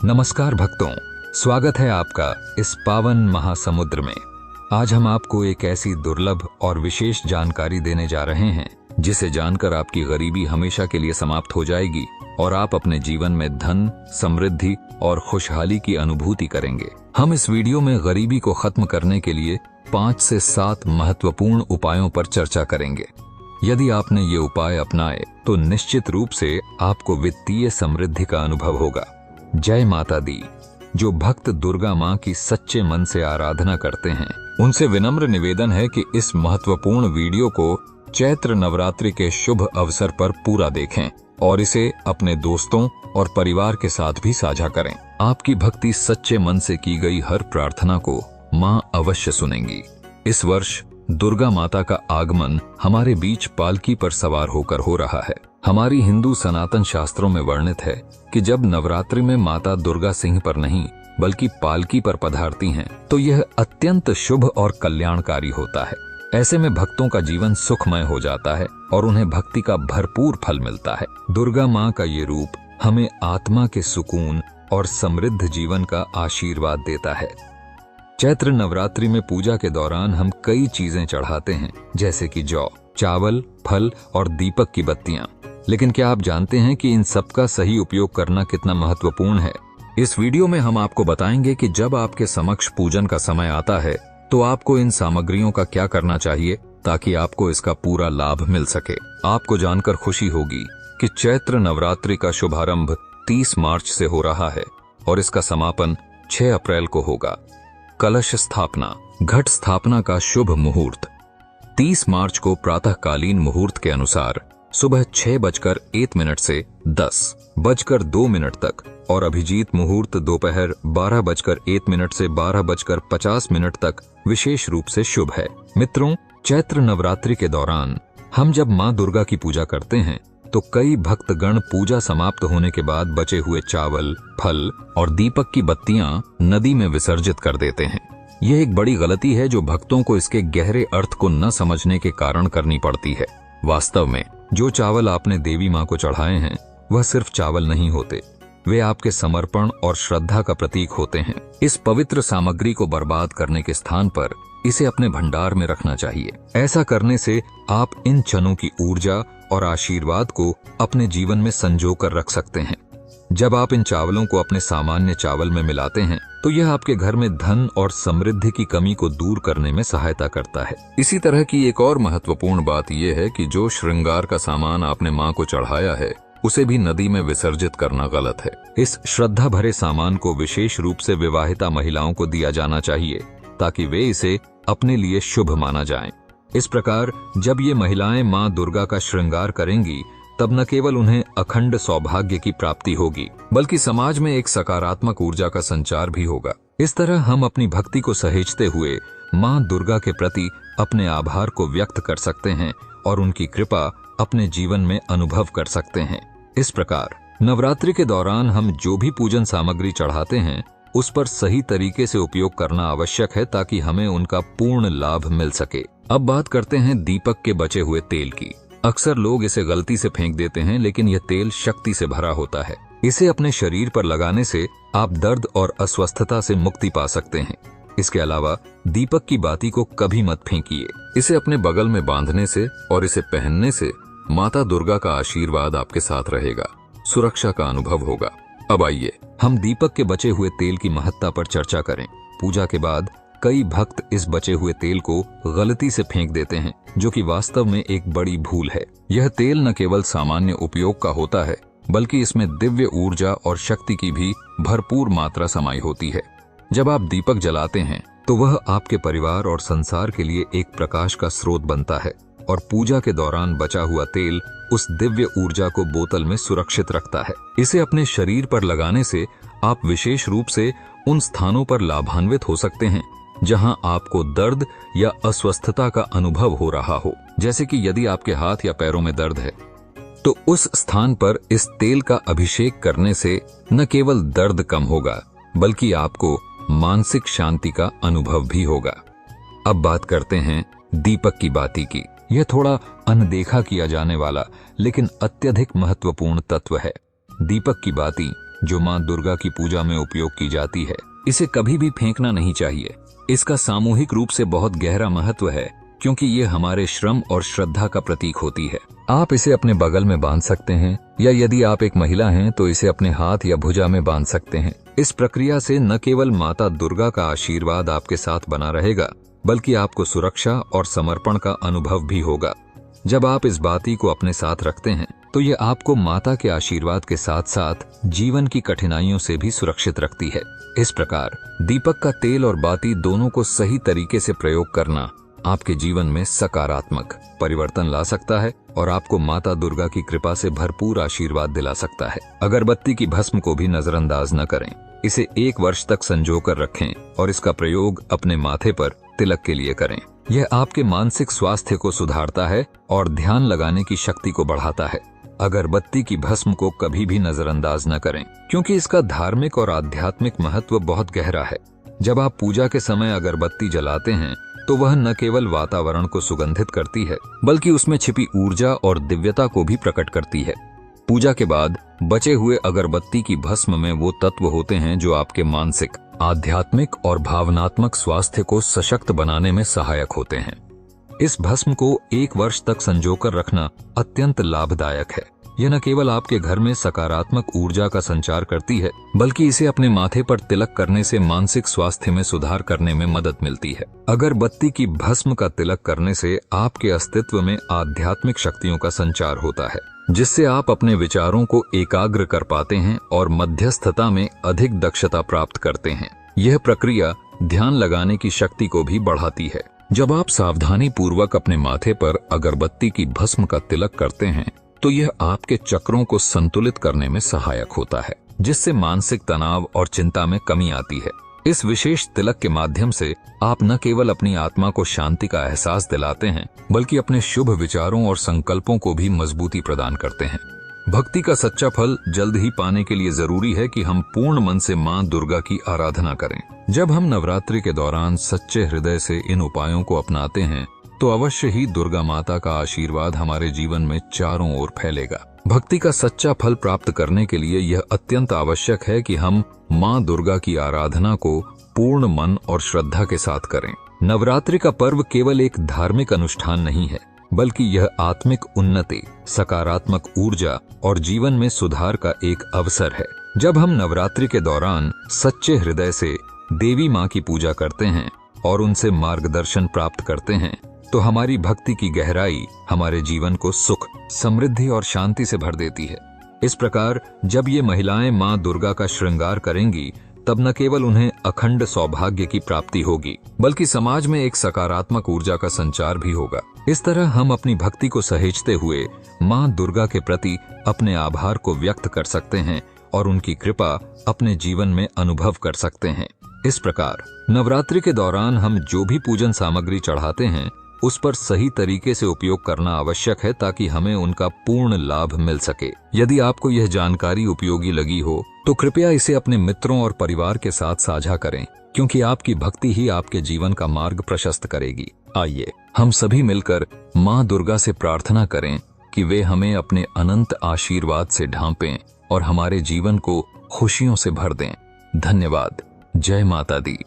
नमस्कार भक्तों, स्वागत है आपका इस पावन महासमुद्र में। आज हम आपको एक ऐसी दुर्लभ और विशेष जानकारी देने जा रहे हैं जिसे जानकर आपकी गरीबी हमेशा के लिए समाप्त हो जाएगी और आप अपने जीवन में धन, समृद्धि और खुशहाली की अनुभूति करेंगे। हम इस वीडियो में गरीबी को खत्म करने के लिए 5 से 7 महत्वपूर्ण उपायों पर चर्चा करेंगे। यदि आपने ये उपाय अपनाए तो निश्चित रूप से आपको वित्तीय समृद्धि का अनुभव होगा। जय माता दी। जो भक्त दुर्गा माँ की सच्चे मन से आराधना करते हैं उनसे विनम्र निवेदन है कि इस महत्वपूर्ण वीडियो को चैत्र नवरात्रि के शुभ अवसर पर पूरा देखें और इसे अपने दोस्तों और परिवार के साथ भी साझा करें। आपकी भक्ति सच्चे मन से की गई हर प्रार्थना को माँ अवश्य सुनेंगी। इस वर्ष दुर्गा माता का आगमन हमारे बीच पालकी पर सवार होकर हो रहा है। हमारी हिंदू सनातन शास्त्रों में वर्णित है कि जब नवरात्रि में माता दुर्गा सिंह पर नहीं बल्कि पालकी पर पधारती हैं, तो यह अत्यंत शुभ और कल्याणकारी होता है। ऐसे में भक्तों का जीवन सुखमय हो जाता है और उन्हें भक्ति का भरपूर फल मिलता है। दुर्गा माँ का ये रूप हमें आत्मा के सुकून और समृद्ध जीवन का आशीर्वाद देता है। चैत्र नवरात्रि में पूजा के दौरान हम कई चीजें चढ़ाते हैं, जैसे कि जौ, चावल, फल और दीपक की बत्तियां। लेकिन क्या आप जानते हैं कि इन सब का सही उपयोग करना कितना महत्वपूर्ण है? इस वीडियो में हम आपको बताएंगे कि जब आपके समक्ष पूजन का समय आता है तो आपको इन सामग्रियों का क्या करना चाहिए ताकि आपको इसका पूरा लाभ मिल सके। आपको जानकर खुशी होगी कि चैत्र नवरात्रि का शुभारंभ 30 मार्च से हो रहा है और इसका समापन 6 अप्रैल को होगा। कलश स्थापना, घट स्थापना का शुभ मुहूर्त 30 मार्च को प्रातःकालीन मुहूर्त के अनुसार सुबह 6:01 से 10:02 तक और अभिजीत मुहूर्त दोपहर 12:01 से 12:50 तक विशेष रूप से शुभ है। मित्रों, चैत्र नवरात्रि के दौरान हम जब माँ दुर्गा की पूजा करते हैं तो कई भक्तगण पूजा समाप्त होने के बाद बचे हुए चावल, फल और दीपक की बत्तियां नदी में विसर्जित कर देते हैं। यह एक बड़ी गलती है जो भक्तों को इसके गहरे अर्थ को न समझने के कारण करनी पड़ती है। वास्तव में जो चावल आपने देवी माँ को चढ़ाए हैं वह सिर्फ चावल नहीं होते, वे आपके समर्पण और श्रद्धा का प्रतीक होते हैं। इस पवित्र सामग्री को बर्बाद करने के स्थान पर इसे अपने भंडार में रखना चाहिए। ऐसा करने से आप इन क्षणों की ऊर्जा और आशीर्वाद को अपने जीवन में संजो कर रख सकते हैं। जब आप इन चावलों को अपने सामान्य चावल में मिलाते हैं तो यह आपके घर में धन और समृद्धि की कमी को दूर करने में सहायता करता है। इसी तरह की एक और महत्वपूर्ण बात यह है कि जो श्रृंगार का सामान आपने माँ को चढ़ाया है उसे भी नदी में विसर्जित करना गलत है। इस श्रद्धा भरे सामान को विशेष रूप से विवाहिता महिलाओं को दिया जाना चाहिए ताकि वे इसे अपने लिए शुभ माना जाए। इस प्रकार जब ये महिलाएं माँ दुर्गा का श्रृंगार करेंगी तब न केवल उन्हें अखंड सौभाग्य की प्राप्ति होगी बल्कि समाज में एक सकारात्मक ऊर्जा का संचार भी होगा। इस तरह हम अपनी भक्ति को सहेजते हुए माँ दुर्गा के प्रति अपने आभार को व्यक्त कर सकते हैं और उनकी कृपा अपने जीवन में अनुभव कर सकते हैं। इस प्रकार नवरात्रि के दौरान हम जो भी पूजन सामग्री चढ़ाते हैं उस पर सही तरीके से उपयोग करना आवश्यक है ताकि हमें उनका पूर्ण लाभ मिल सके। अब बात करते हैं दीपक के बचे हुए तेल की। अक्सर लोग इसे गलती से फेंक देते हैं, लेकिन यह तेल शक्ति से भरा होता है। इसे अपने शरीर पर लगाने से आप दर्द और अस्वस्थता से मुक्ति पा सकते हैं। इसके अलावा दीपक की बाती को कभी मत फेंकिए। इसे अपने बगल में बांधने से और इसे पहनने से माता दुर्गा का आशीर्वाद आपके साथ रहेगा, सुरक्षा का अनुभव होगा। अब आइए हम दीपक के बचे हुए तेल की महत्ता पर चर्चा करें। पूजा के बाद कई भक्त इस बचे हुए तेल को गलती से फेंक देते हैं, जो कि वास्तव में एक बड़ी भूल है। यह तेल न केवल सामान्य उपयोग का होता है बल्कि इसमें दिव्य ऊर्जा और शक्ति की भी भरपूर मात्रा समाई होती है। जब आप दीपक जलाते हैं तो वह आपके परिवार और संसार के लिए एक प्रकाश का स्रोत बनता है और पूजा के दौरान बचा हुआ तेल उस दिव्य ऊर्जा को बोतल में सुरक्षित रखता है। इसे अपने शरीर पर लगाने से आप विशेष रूप से उन स्थानों पर लाभान्वित हो सकते हैं जहां आपको दर्द या अस्वस्थता का अनुभव हो रहा हो। जैसे कि यदि आपके हाथ या पैरों में दर्द है तो उस स्थान पर इस तेल का अभिषेक करने से न केवल दर्द कम होगा बल्कि आपको मानसिक शांति का अनुभव भी होगा। अब बात करते हैं दीपक की बाती की। यह थोड़ा अनदेखा किया जाने वाला लेकिन अत्यधिक महत्वपूर्ण तत्व है। दीपक की बाती जो माँ दुर्गा की पूजा में उपयोग की जाती है। इसे कभी भी फेंकना नहीं चाहिए। इसका सामूहिक रूप से बहुत गहरा महत्व है, क्योंकि ये हमारे श्रम और श्रद्धा का प्रतीक होती है। आप इसे अपने बगल में बांध सकते हैं, या यदि आप एक महिला हैं तो इसे अपने हाथ या भुजा में बांध सकते हैं। इस प्रक्रिया से न केवल माता दुर्गा का आशीर्वाद आपके साथ बना रहेगा, बल्कि आपको सुरक्षा और समर्पण का अनुभव भी होगा। जब आप इस बाती को अपने साथ रखते हैं तो ये आपको माता के आशीर्वाद के साथ साथ जीवन की कठिनाइयों से भी सुरक्षित रखती है। इस प्रकार दीपक का तेल और बाती दोनों को सही तरीके से प्रयोग करना आपके जीवन में सकारात्मक परिवर्तन ला सकता है और आपको माता दुर्गा की कृपा से भरपूर आशीर्वाद दिला सकता है। अगरबत्ती की भस्म को भी नजरअंदाज न करें। इसे 1 वर्ष तक संजो कर रखें और इसका प्रयोग अपने माथे पर तिलक के लिए करें। यह आपके मानसिक स्वास्थ्य को सुधारता है और ध्यान लगाने की शक्ति को बढ़ाता है। अगरबत्ती की भस्म को कभी भी नजरअंदाज न करें, क्योंकि इसका धार्मिक और आध्यात्मिक महत्व बहुत गहरा है। जब आप पूजा के समय अगरबत्ती जलाते हैं तो वह न केवल वातावरण को सुगंधित करती है, बल्कि उसमें छिपी ऊर्जा और दिव्यता को भी प्रकट करती है। पूजा के बाद बचे हुए अगरबत्ती की भस्म में वो तत्व होते हैं जो आपके मानसिक, आध्यात्मिक और भावनात्मक स्वास्थ्य को सशक्त बनाने में सहायक होते हैं। इस भस्म को 1 वर्ष तक संजोकर रखना अत्यंत लाभदायक है। यह न केवल आपके घर में सकारात्मक ऊर्जा का संचार करती है, बल्कि इसे अपने माथे पर तिलक करने से मानसिक स्वास्थ्य में सुधार करने में मदद मिलती है। अगरबत्ती की भस्म का तिलक करने से आपके अस्तित्व में आध्यात्मिक शक्तियों का संचार होता है, जिससे आप अपने विचारों को एकाग्र कर पाते हैं और मध्यस्थता में अधिक दक्षता प्राप्त करते हैं। यह प्रक्रिया ध्यान लगाने की शक्ति को भी बढ़ाती है। जब आप सावधानी पूर्वक अपने माथे पर अगरबत्ती की भस्म का तिलक करते हैं तो यह आपके चक्रों को संतुलित करने में सहायक होता है, जिससे मानसिक तनाव और चिंता में कमी आती है। इस विशेष तिलक के माध्यम से आप न केवल अपनी आत्मा को शांति का एहसास दिलाते हैं, बल्कि अपने शुभ विचारों और संकल्पों को भी मजबूती प्रदान करते हैं। भक्ति का सच्चा फल जल्द ही पाने के लिए जरूरी है कि हम पूर्ण मन से मां दुर्गा की आराधना करें। जब हम नवरात्रि के दौरान सच्चे हृदय से इन उपायों को अपनाते हैं तो अवश्य ही दुर्गा माता का आशीर्वाद हमारे जीवन में चारों ओर फैलेगा। भक्ति का सच्चा फल प्राप्त करने के लिए यह अत्यंत आवश्यक है कि हम मां दुर्गा की आराधना को पूर्ण मन और श्रद्धा के साथ करें। नवरात्रि का पर्व केवल एक धार्मिक अनुष्ठान नहीं है, बल्कि यह आत्मिक उन्नति, सकारात्मक ऊर्जा और जीवन में सुधार का एक अवसर है। जब हम नवरात्रि के दौरान सच्चे हृदय से देवी मां की पूजा करते हैं और उनसे मार्गदर्शन प्राप्त करते हैं तो हमारी भक्ति की गहराई हमारे जीवन को सुख, समृद्धि और शांति से भर देती है। इस प्रकार जब ये महिलाएं मां दुर्गा का श्रृंगार करेंगी तब न केवल उन्हें अखंड सौभाग्य की प्राप्ति होगी, बल्कि समाज में एक सकारात्मक ऊर्जा का संचार भी होगा। इस तरह हम अपनी भक्ति को सहेजते हुए मां दुर्गा के प्रति अपने आभार को व्यक्त कर सकते हैं और उनकी कृपा अपने जीवन में अनुभव कर सकते हैं। इस प्रकार नवरात्रि के दौरान हम जो भी पूजन सामग्री चढ़ाते हैं उस पर सही तरीके से उपयोग करना आवश्यक है, ताकि हमें उनका पूर्ण लाभ मिल सके। यदि आपको यह जानकारी उपयोगी लगी हो तो कृपया इसे अपने मित्रों और परिवार के साथ साझा करें, क्योंकि आपकी भक्ति ही आपके जीवन का मार्ग प्रशस्त करेगी। आइए हम सभी मिलकर मां दुर्गा से प्रार्थना करें कि वे हमें अपने अनंत आशीर्वाद से ढांपें और हमारे जीवन को खुशियों से भर दें। धन्यवाद। जय माता दी।